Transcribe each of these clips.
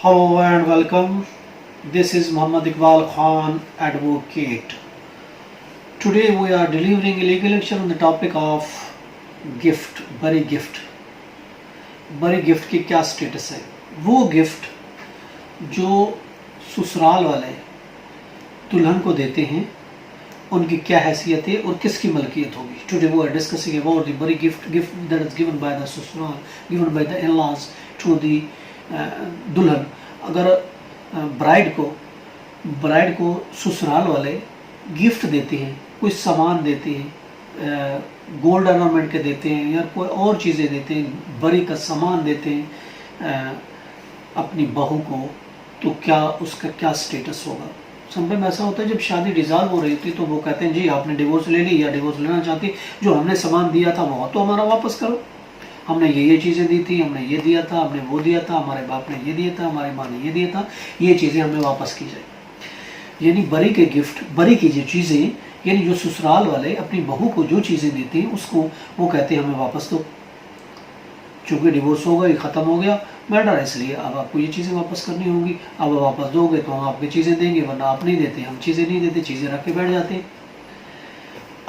Hello and welcome. This is Muhammad Iqbal Khan, advocate. Today we are delivering a legal lecture on the topic of gift, बड़ी gift. बड़ी gift की क्या status है? वो gift जो ससुराल वाले दुल्हन को देते हैं उनकी क्या हैसियत है और किसकी मलकियत होगी. Today we are discussing about the bari gift that is given by the ससुराल, given by the in-laws to the दुल्हन. अगर ब्राइड को ससुराल वाले गिफ्ट देते हैं, कोई सामान देते हैं, गोल्ड ऑर्नामेंट के देते हैं या कोई और चीज़ें देते हैं, बरी का सामान देते हैं अपनी बहू को, तो क्या उसका क्या स्टेटस होगा. समटाइम ऐसा होता है जब शादी डिज़ॉल्व हो रही थी तो वो कहते हैं जी आपने डिवोर्स ले ली या डिवोर्स लेना चाहती, जो हमने सामान दिया था वो तो हमारा वापस करो. हमने ये चीज़ें दी थी, हमने ये दिया था, हमने वो दिया था, हमारे बाप ने ये दिया था, हमारी माँ ने ये दिया था, ये चीज़ें हमें वापस की जाए. यानी बरी के गिफ्ट, बरी की जो चीज़ें, यानी जो ससुराल वाले अपनी बहू को जो चीज़ें देते हैं उसको वो कहते हैं हमें वापस दो. चूँकि डिवोर्स हो गई, ख़त्म हो गया मैटर, इसलिए अब आपको ये चीज़ें वापस करनी होगी. अब वापस दोगे तो हम आपकी चीज़ें देंगे, वरना आप नहीं देते, हम चीज़ें नहीं देते, चीज़ें रख के बैठ जाते हैं.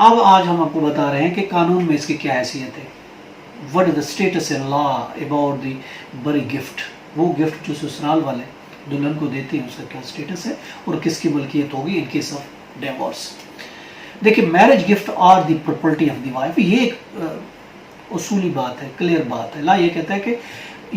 अब आज हम आपको बता रहे हैं कि कानून में इसकी क्या हैसियत है. What is the status in law about the बरी गिफ्ट. वो गिफ्ट जो ससुराल वाले दुल्हन को देते हैं उसका क्या स्टेटस है और किसकी मलकियत होगी इन केस ऑफ डिवोर्स. देखिए, marriage gift are the property of the wife. ये एक उसूली बात है, क्लियर बात है. ला ये कहता है कि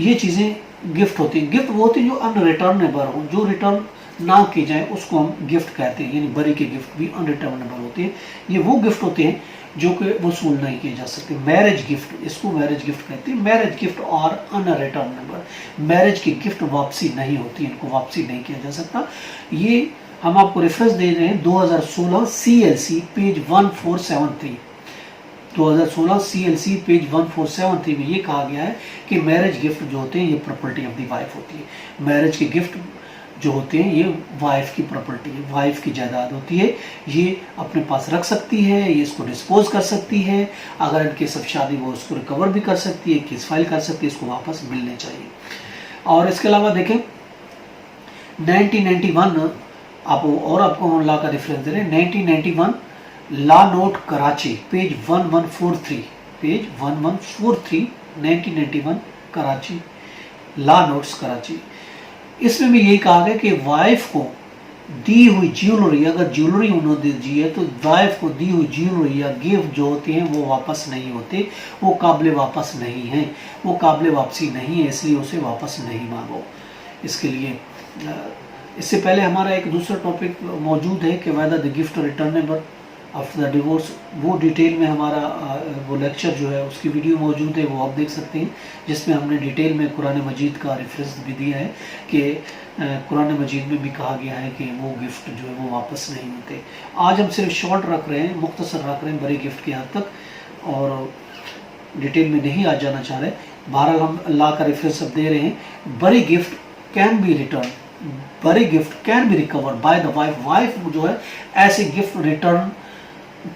ये चीज़ें गिफ्ट होती हैं. गिफ्ट वो होती है जो अनरिटर्नेबल हो, जो रिटर्न ना की जाए उसको हम गिफ्ट कहते हैं. यानी बरी के गिफ्ट भी अनरिटर्नेबल होते हैं. ये वो गिफ्ट होते हैं जो कि वसूल नहीं किए जा सकते. मैरिज गिफ्ट, इसको मैरिज गिफ्ट कहते हैं. मैरिज गिफ्ट और अनरिटर्नेबल, मैरिज की गिफ्ट वापसी नहीं होती, इनको वापसी नहीं किया जा सकता. ये हम आपको रेफरेंस दे रहे हैं 2016 CLC पेज 1473. 2016 CLC पेज 1473 में ये कहा गया है कि मैरिज गिफ्ट जो होते हैं ये प्रॉपर्टी ऑफ द वाइफ होती है. मैरिज के गिफ्ट जो होते हैं ये वाइफ की प्रॉपर्टी है, वाइफ की जायदाद होती है. ये अपने पास रख सकती है, ये इसको डिस्पोज कर सकती है. अगर इनके सब शादी वो उसको रिकवर भी कर सकती है, केस फाइल कर सकती है, इसको वापस मिलने चाहिए. और इसके अलावा देखें 1991 आपको हम लॉ का रेफरेंस दे रहे हैं. 1991 law note Karachi page 1143, page 1143 1991 Karachi law notes Karachi. इसमें भी यही कहा गया कि वाइफ को दी हुई ज्वेलरी, अगर ज्वेलरी उन्होंने दी है तो वाइफ को दी हुई ज्वेलरी या गिफ्ट जो होते हैं वो वापस नहीं होते, वो काबिल वापस नहीं हैं, वो काबिल वापसी नहीं है, इसलिए उसे वापस नहीं मांगो. इसके लिए इससे पहले हमारा एक दूसरा टॉपिक मौजूद है कि whether the gift returnable after the divorce. वो डिटेल में हमारा वो लेक्चर जो है उसकी वीडियो मौजूद है, वो आप देख सकते हैं, जिसमें हमने डिटेल में कुरान मजीद का रेफरेंस भी दिया है कि कुरान मजीद में भी कहा गया है कि वो गिफ्ट जो है वो वापस नहीं होते. आज हम सिर्फ शॉर्ट रख रहे हैं, मुख्तसर रख रहे हैं बड़ी गिफ्ट की हद तक, और डिटेल में नहीं आज जाना चाह रहे. बहरहाल हम अल्लाह का रेफरेंस अब दे रहे हैं. बड़ी गिफ्ट कैन बी रिटर्न, बड़ी gift can be recover by the wife. Wife जो है ऐसे गिफ्ट रिटर्न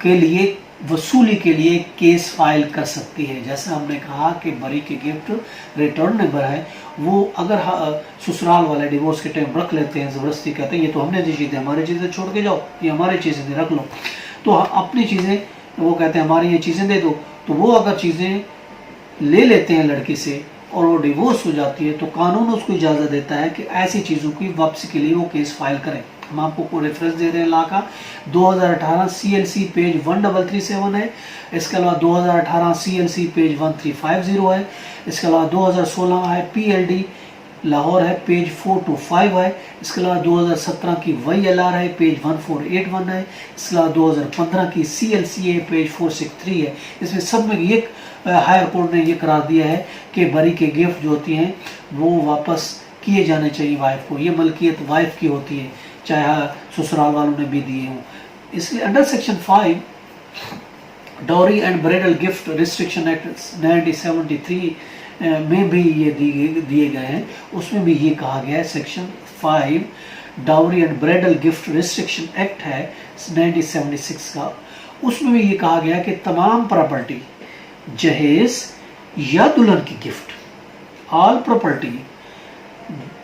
के लिए, वसूली के लिए केस फाइल कर सकती है. जैसे हमने कहा कि बरी के गिफ्ट रिटर्नेबल है, वो अगर ससुराल वाले डिवोर्स के टाइम रख लेते हैं, ज़बरदस्ती कहते हैं ये तो हमने दी चीज़ें, हमारी चीज़ें छोड़ के जाओ, ये हमारी चीज़ें रख लो, तो अपनी चीज़ें वो कहते हैं हमारी ये चीज़ें दे दो. तो वो अगर चीज़ें ले लेते हैं लड़की से और वो डिवोर्स हो जाती है तो कानून उसको इजाज़त देता है कि ऐसी चीज़ों की वापसी के लिए वो केस फाइल करें. हम आपको रेफरेंस दे रहे हैं ला का 2018 CLC पेज 1337 है. इसके अलावा 2018 CLC पेज 1350 है. इसके अलावा 2016 है PLD लाहौर है पेज 425 है. इसके अलावा 2017 की YLR है पेज 1481 है. इसके अलावा 2015 की CLCA पेज 463 है. इसमें सब में ये हायर कोर्ट ने ये करार दिया है कि बरी के गिफ्ट जो होती हैं वो वापस किए जाने चाहिए वाइफ को. ये मलकियत वाइफ की होती है, चाहे ससुराल वालों ने भी दिए हों. इसलिए under section 5 dowry and bridal gift restriction act 1973 में भी ये दिए गए हैं. उसमें भी ये कहा गया है, section 5 dowry and bridal gift restriction act है 1976 का. उसमें भी ये कहा गया है कि तमाम प्रॉपर्टी, जहेज या दुल्हन की gift, all property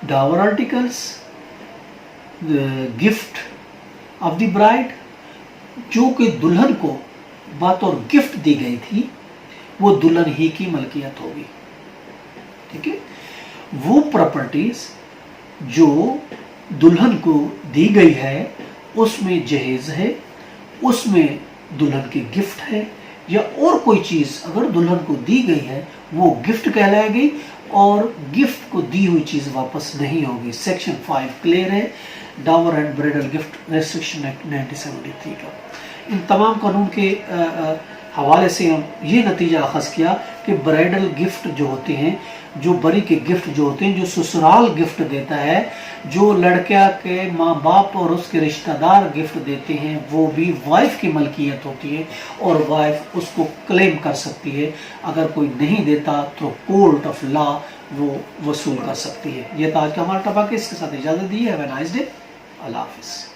dowry articles, gift of the bride, जो कि दुल्हन को बतौर गिफ्ट दी गई थी वो दुल्हन ही की मलकियत होगी। ठीक है, वो प्रॉपर्टीज जो दुल्हन को दी गई है उसमें जहेज है, उसमें दुल्हन की गिफ्ट है, या और कोई चीज अगर दुल्हन को दी गई है वो गिफ्ट कहलाएगी और गिफ्ट को दी हुई चीज वापस नहीं होगी। सेक्शन 5 क्लियर है dowry and bridal gift restriction act 1973 का। इन तमाम कानून के हवाले से हम ये नतीजा अखज़ किया कि ब्राइडल गिफ्ट जो होते हैं, जो बरी के गिफ्ट जो होते हैं, जो ससुराल गिफ्ट देता है, जो लड़का के माँ बाप और उसके रिश्तेदार गिफ्ट देते हैं, वो भी वाइफ की मलकियत होती है और वाइफ उसको क्लेम कर सकती है। अगर कोई नहीं देता तो कोर्ट ऑफ लॉ वो वसूल कर सकती है। ये तो आज का हमारा टॉपिक है, इसके साथ इजाज़त दी है। Have a nice day. अल्लाह हाफिज़।